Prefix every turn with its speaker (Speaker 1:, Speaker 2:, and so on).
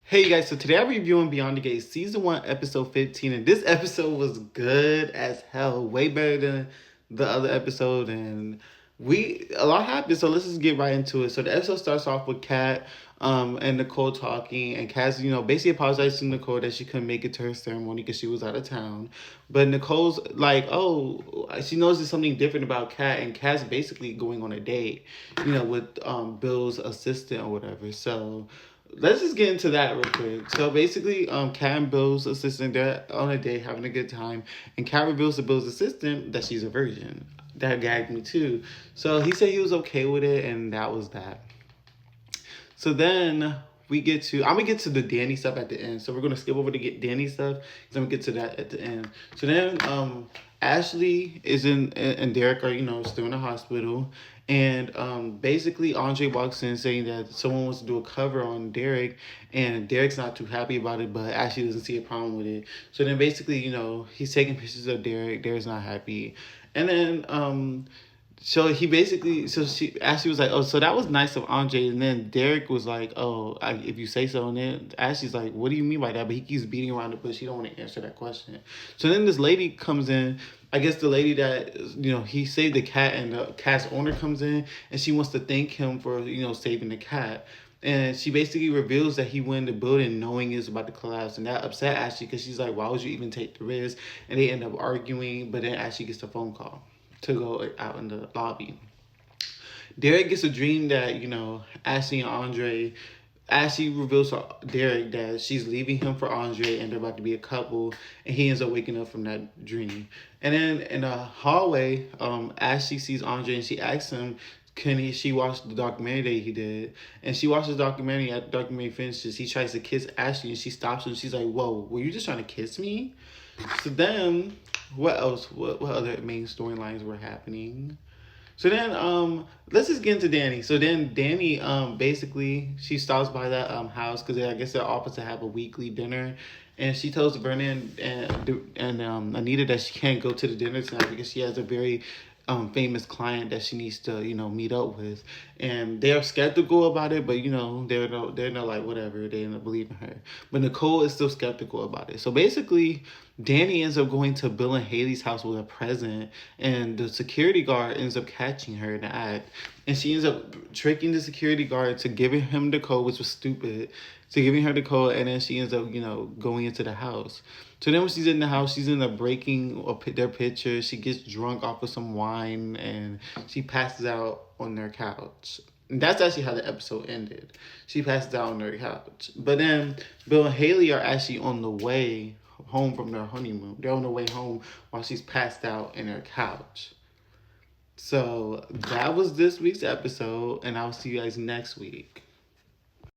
Speaker 1: Hey you guys, so today I'm reviewing Beyond the Gate Season 1, Episode 15, and this episode was good as hell. Way better than the other episode, and a lot happened, so let's just get right into it. So the episode starts off with Kat and Nicole talking, and Kat, basically apologized to Nicole that she couldn't make it to her ceremony because she was out of town. But Nicole's like, oh, she knows there's something different about Kat, and Kat's basically going on a date, with Bill's assistant or whatever. So let's just get into that real quick. So basically, Kat and Bill's assistant, they're on a date having a good time, and Kat reveals to Bill's assistant that she's a virgin. That gagged me too. So he said he was okay with it, and that was that. So then I'm gonna get to the Danny stuff at the end. So we're gonna skip over to get Danny stuff. Then we get to that at the end. So then Ashley is in and Derek are still in the hospital, and basically Andre walks in saying that someone wants to do a cover on Derek, and Derek's not too happy about it, but Ashley doesn't see a problem with it. So then basically he's taking pictures of Derek. Derek's not happy, and then so he basically, so she Ashley was like, oh, so that was nice of Andre, and then Derek was like, oh, if you say so, and then Ashley's like, what do you mean by that? But he keeps beating around the bush. He don't want to answer that question. So then this lady comes in. I guess the lady that he saved the cat, and the cat's owner comes in, and she wants to thank him for saving the cat. And she basically reveals that he went in the building knowing it was about to collapse. And that upset Ashley because she's like, why would you even take the risk? And they end up arguing. But then Ashley gets a phone call to go out in the lobby. Derek gets a dream that, Ashley and Andre, Ashley reveals to Derek that she's leaving him for Andre and they're about to be a couple, and he ends up waking up from that dream. And then in the hallway, Ashley sees Andre and she asks him, she watch the documentary that he did? And she watches the documentary. At the documentary finishes, he tries to kiss Ashley and she stops him. She's like, whoa, were you just trying to kiss me? So then, what else? What other main storylines were happening? So then, let's just get into Danny. So then, Danny, basically, she stops by that house because I guess they're all supposed to have a weekly dinner, and she tells Vernon and Anita that she can't go to the dinner tonight because she has a very famous client that she needs to meet up with, and they're skeptical about it, but they're not like whatever, they end up believing her. But Nicole is still skeptical about it. So basically, Danny ends up going to Bill and Haley's house with a present, and the security guard ends up catching her in the act, and she ends up tricking the security guard to giving him the code, which was stupid, to giving her the code, and then she ends up going into the house. So then when she's in the house, she's in the breaking their picture. She gets drunk off of some wine and she passes out on their couch. And that's actually how the episode ended. She passes out on their couch. But then Bill and Haley are actually on the way home from their honeymoon. They're on the way home while she's passed out in her couch. So that was this week's episode, and I'll see you guys next week.